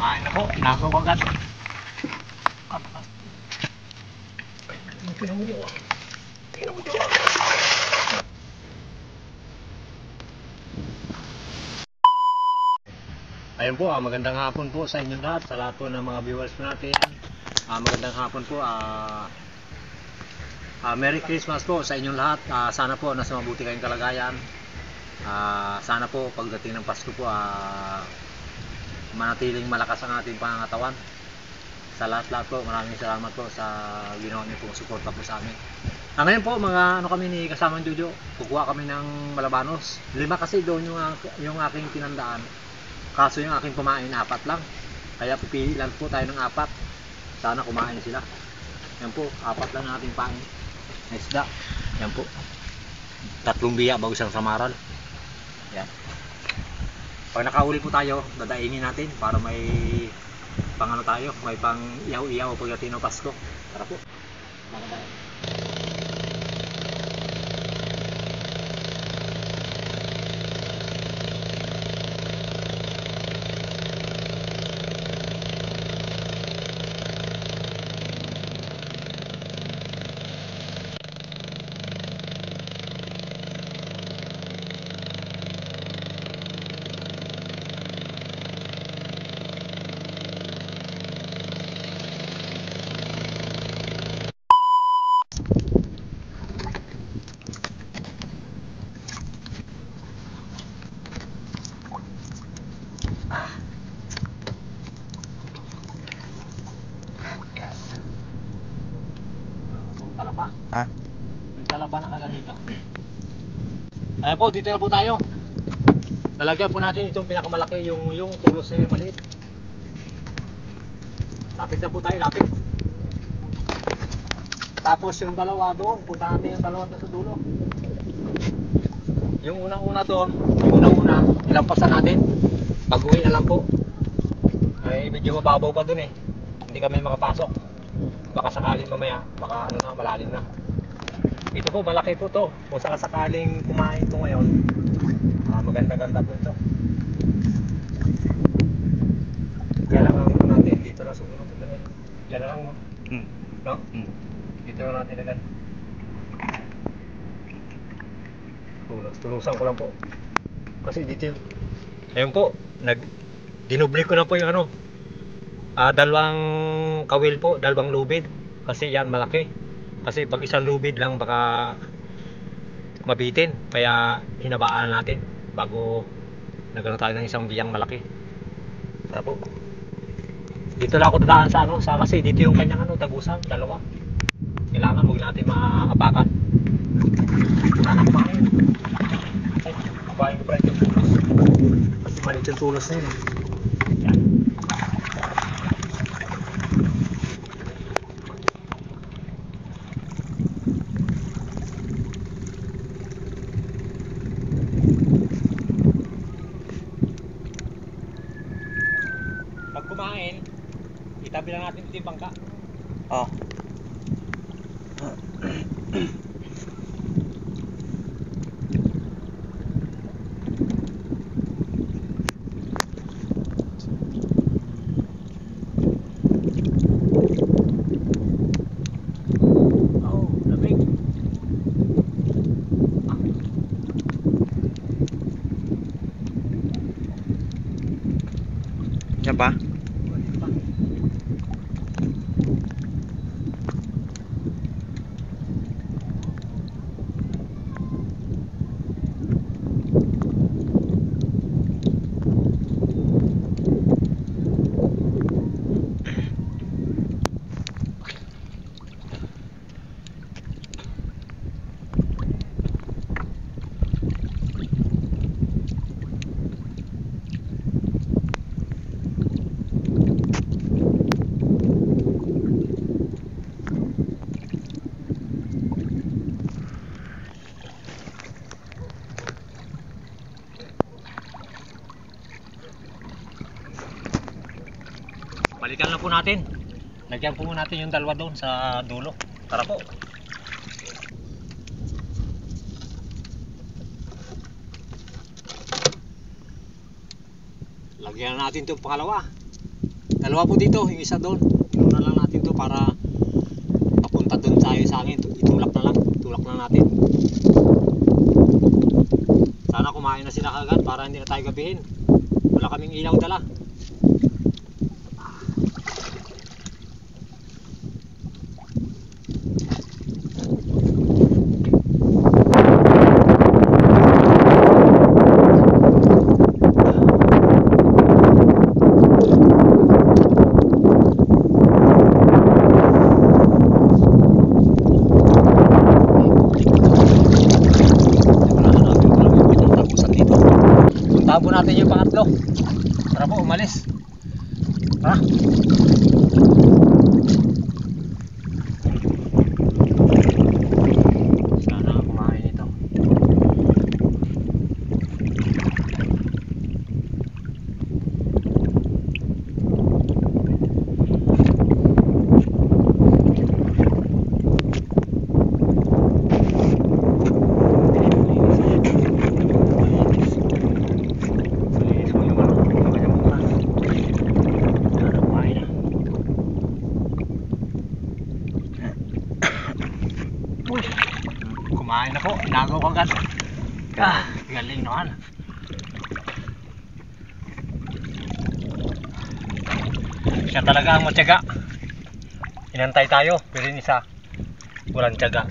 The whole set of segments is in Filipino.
Ay nako, inagaw agad. Tingnan mo yun. Tingnan mo yun. Ayun po, magandang hapon po sa inyong lahat, sa lahat po ng mga viewers natin. Magandang hapon po. Merry Christmas po sa inyong lahat. Sana po nasa mabuti kayong kalagayan. Sana po pagdating ng Pasko po manatiling malakas ang ating pangangatawan. Sa lahat-lahat po, maraming salamat po sa ginawa niyo pong suporta po sa amin. Ngayon po, mga kami ni kasamang Jojo, kukuha kami ng malabanos. 5 kasi doon yung aking tinandaan. Kaso yung aking kumain 4 lang. Kaya pipili lang po tayo ng 4. Sana kumain sila. Yan po, 4 lang ang ating pain na isda. Yan po, 3 biya bago isang samaral. Yan. Pag nakahuli po tayo, dadainin natin para may pang tayo, may pang iyaw-iyaw pagdating ng Pasko. Tara po. Ha? Naglalaba na kagad dito. Ayan po, dito na po tayo. Lalagyan po natin itong pinakamalaki, yung tulos na yung maliit. Lapit na po tayo, lapit. Tapos yung dalawa doon, punta natin yung dalawa sa dulo. Yung unang-una doon, ilampasan natin. Pag-uwi na lang po. Ay medyo mababaw pa doon eh. Hindi kami makapasok. Baka sakaling mamaya, baka malalim na. Ito po, malaki po to. Kung sakaling kumain ito ngayon, maganda-ganda po ito. Kaya lang ang natin, dito na sumunod. Yan na lang, no? Dito na natin agad. Tulusan ko lang po. Kasi dito, ayun po, dinubli ko na po yung dalawang kawil po, dalawang lubid. Kasi yan malaki. Kasi pag isang lubid lang baka mabitin. Kaya hinabaan natin bago nagano tayo ng isang biyang malaki. Tara po. Dito lang ako dadaan sa kasi dito yung kanyang tagusan, dalawa. Kailangan huwag natin maapakan. Anak pa ngayon. Ay, kabahin ko pa rin yung tulos. Kasi maliit yung tulos na yun. Yan. Pag kumain, itabi lang natin ito yung bangka. Oh. Oh, lamig. Yan pa? Balikan lang po natin. Lagyan po natin yung dalawa doon sa dulo. Tara po. Lagyan natin itong pangalawa. Dalawa po dito, yung isa doon. Inuuna lang natin to para papunta doon tayo sa hangin. Itulak na lang. Tulak na natin. Sana kumain na sila kagad para hindi na tayo gabihin. Wala kaming ilaw dala. Puntahan po natin yung pangatlo. Tara po, umalis. Tara. Sana kumain ito. Kumain na po, inagaw ko agad. Galing naman. Siya talaga ang matyaga. Inantay tayo, pero yung isa walang tyaga.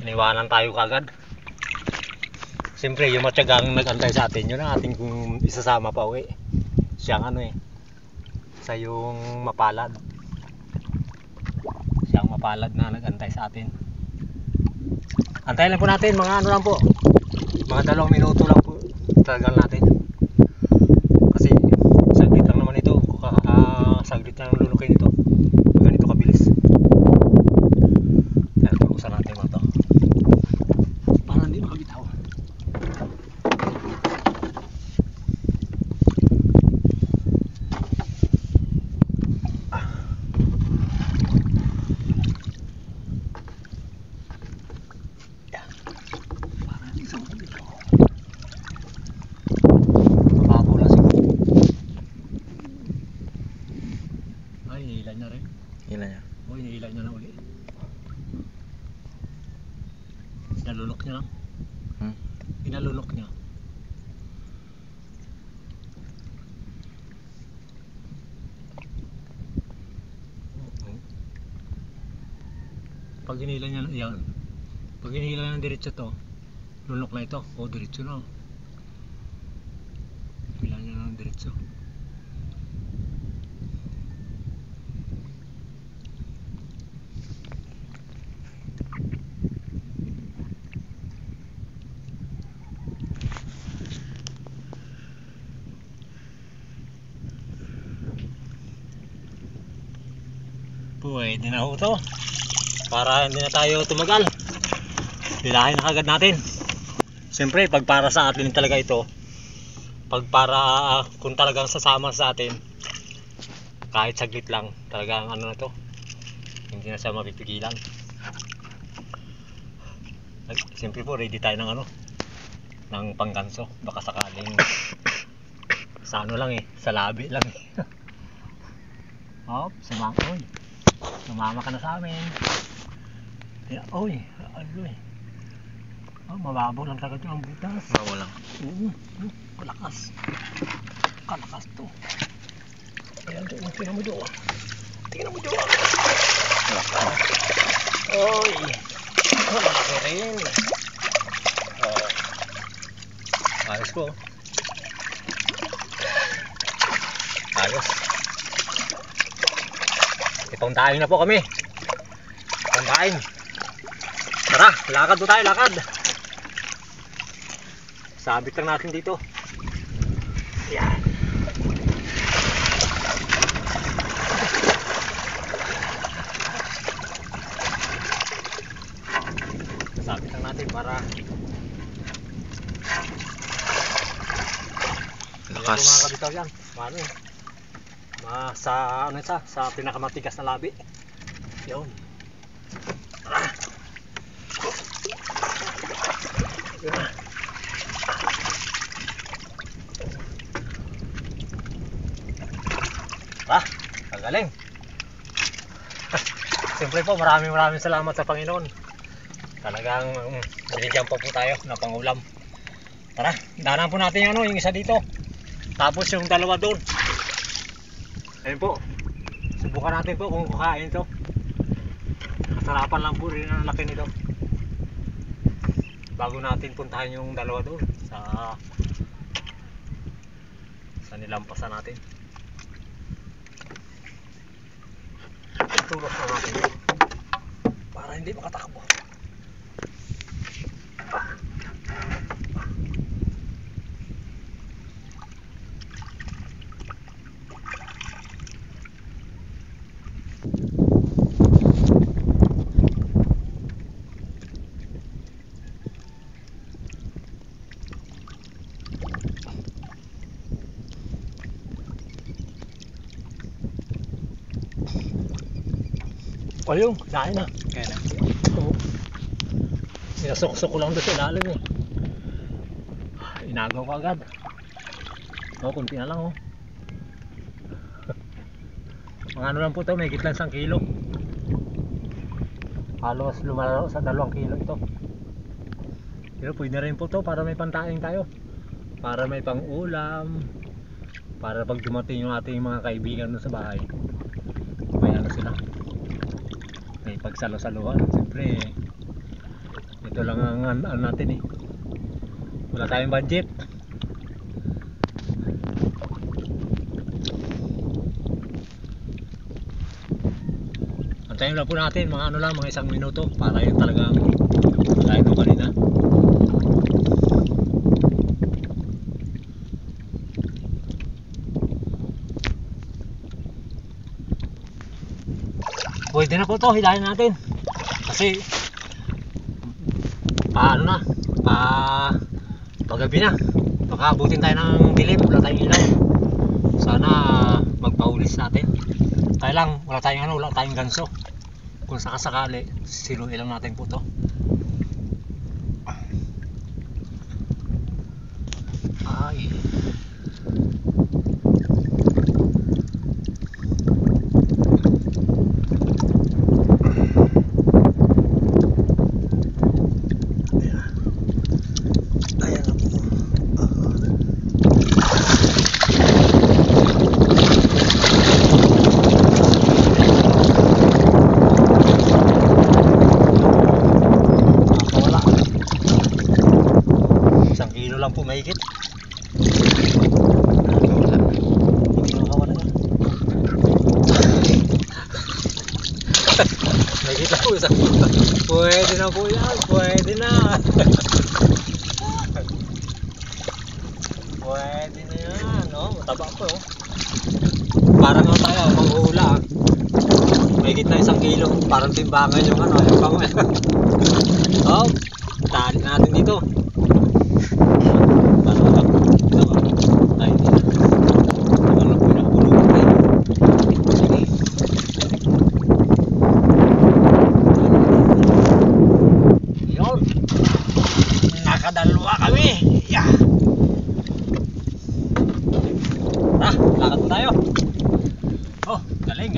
Iniwanan tayo kagad. Siyempre, yung matyaga ang nag-antay sa atin, yun ang ating isasama pa uwi. Siyang ano eh, sa yung mapalad. Siyang mapalad na nag-antay sa atin. Antayin lang po natin, mga ano lang po, mga 2 minuto lang po talagang natin. Kasi saglit lang naman ito, saglit lang ang lulukin ito. Ganito kabilis. Kaya tulosan natin mga ito para hindi makabitaw. Iniilan niya rin. Ilan niya? O, iniilan niya na uli. Inalunok niya lang. Inalunok niya. Pag iniilan niya, yan. Pag iniilan ng diretso to, lunok na ito. O, diretso na. Iniilan niya ng diretso. Pwede na ho to para hindi na tayo tumagal. Dilahin na kagad natin. Siyempre pag para sa atin talaga ito, pag para kung talagang sasama sa atin, kahit saglit lang talagang ano na to, hindi na siya mapipigilan. Siyempre po ready tayo ng ano, ng pangganso. Baka sakaling sa ano lang eh, sa labi lang eh. Hop, sumangoy. Sumama ka na sa amin. Oy, ayoy. Oh, mababaw lang talaga yung butas. Bawo lang. Kalakas. Kalakas to. Ayan, tingnan mo doon. Tingnan mo doon. Oy. Malaki rin. Ayos po. Ayos. Ipangdaing na po kami. Ipangdaing. Tara, lakad po tayo, lakad. Sabit lang natin dito. Yan. Sabit lang natin para lakas. Mga kabitaw yan. Paano eh? Sa ano ito? Sa pinakamatigas na labi. Yun. Ang galing. Siyempre po, maraming salamat sa Panginoon. Talagang binigyan pa po tayo ng pangulam. Tara, danan po natin yung isa dito. Tapos yung dalawa doon. Ayun po. Subukan natin po kung kakain ito. Kasarapan lang po rin ang laki nito. Bago natin puntahan yung dalawa doon sa nilampasan natin. Tulok na natin para hindi makatakbo. Ayun, dahil na. Kaya na. Oo. Sinasok-sok ko lang doon sa ilalim eh. Inagaw ko agad. Kunti na lang Mga ano lang po ito, may gitlang 1 kilo. Halos lumalaro sa 2 kilo ito. Pero pwede rin po ito para may pantaing tayo. Para may pang-ulam. Para pag dumating yung ating mga kaibigan doon sa bahay. May ano sila. May pagsalo-saluhan. Siyempre ito lang ang ano natin wala tayong budget. Antayin lang po natin mga ano lang, mga 1 minuto para yung talagang kaya ko kanina. Pwede na po ito, hilahin natin. Kasi paggabi na. Baka abutin tayo ng dilim, wala tayong ilaw. Sana magpaulis natin. Kaya lang, wala tayong ganso. Kung sakasakali, siluin lang natin po ito. Ay. Po mahigit. Mahigit lang po isang kilo. Pwede na po yan, pwede na. Pwede na yan, mataba po. Parang tayo, manghula. Mahigit na 1 kilo, parang timbangan yung yung panguya. Tali natin dito. Nakadalawa kami. Yeah. Lakad po tayo. Galing.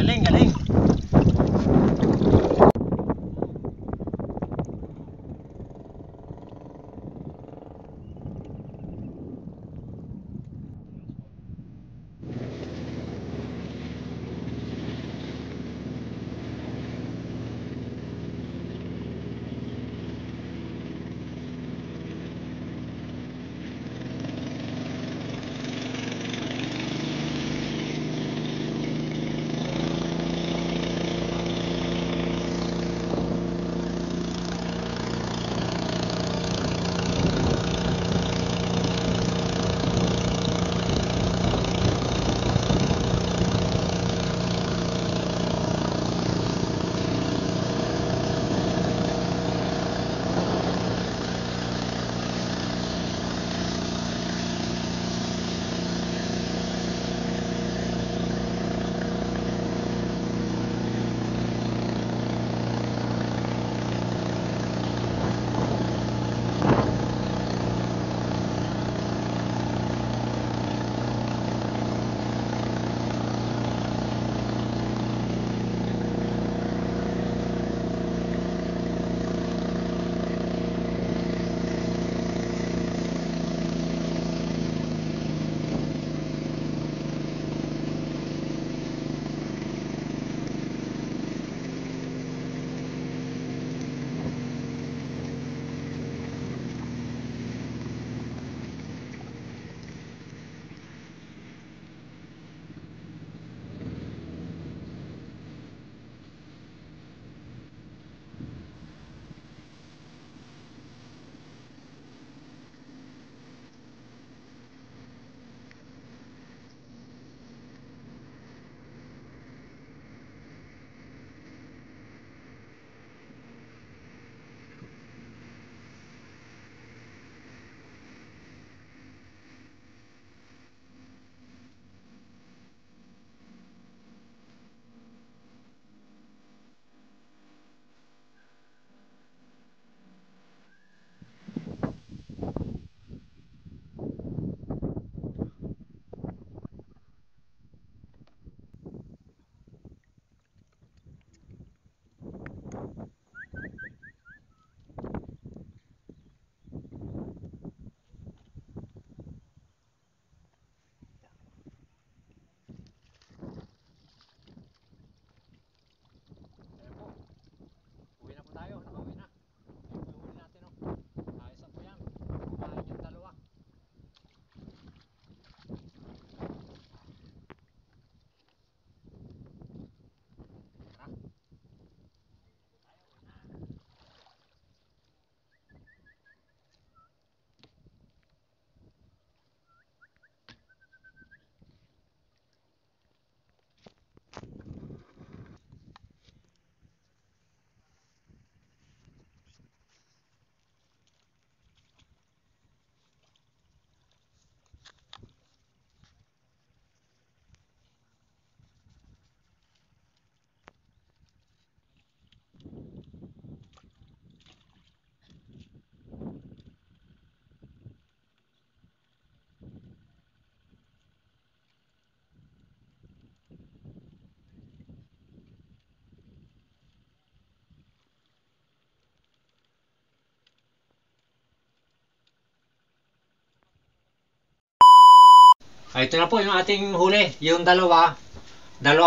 Ito na po yung ating huli. Yung dalawa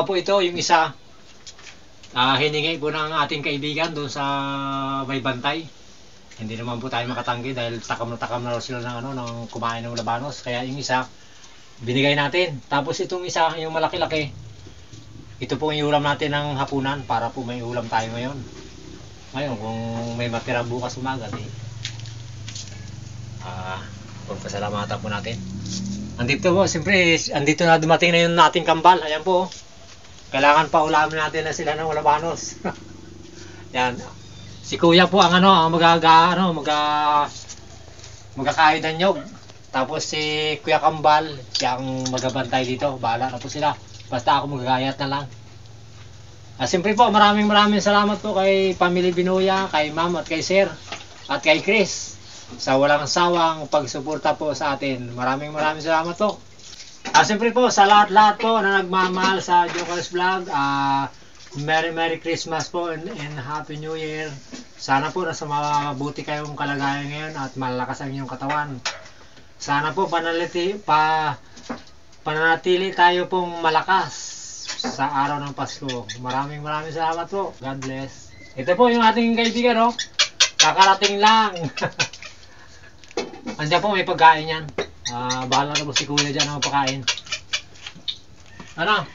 po ito. Yung isa, hiningi po ng ating kaibigan doon sa may bantay. Hindi naman po tayo makatanggi dahil takam na raw sila ng kumain ng labanos. Kaya yung isa, binigay natin. Tapos itong isa, yung malaki-laki, ito po yung ulam natin ng hapunan para po may ulam tayo ngayon. Ngayon, kung may matira bukas umaga, pagpasalamatan po natin. Andito po, siyempre, andito na dumating na yung ating kambal. Ayan po. Kailangan pa ulamin natin na sila ng labanos. Yan. Si Kuya po ang magkakain ng nyog. Tapos si Kuya Kambal, siya ang magabantay dito. Bahala na po sila. Basta ako magagayat na lang. Siyempre po, maraming salamat po kay Family Binuya, kay Ma'am at kay Sir, at kay Chris sa walang sawang pagsuporta po sa atin. Maraming salamat po. Siyempre po, sa lahat po na nagmamahal sa Jokers Vlog, Merry Christmas po and Happy New Year. Sana po nasa mabuti kayong kalagayan ngayon at malakas ang inyong katawan. Sana po pananatili tayo pong malakas sa araw ng Pasko. Maraming salamat po. God bless. Ito po yung ating kaibigan, no? Kakarating lang. Andiyan po, may pagkain yan. Bahala na po si Kuya dyan ang pagkain. Ano?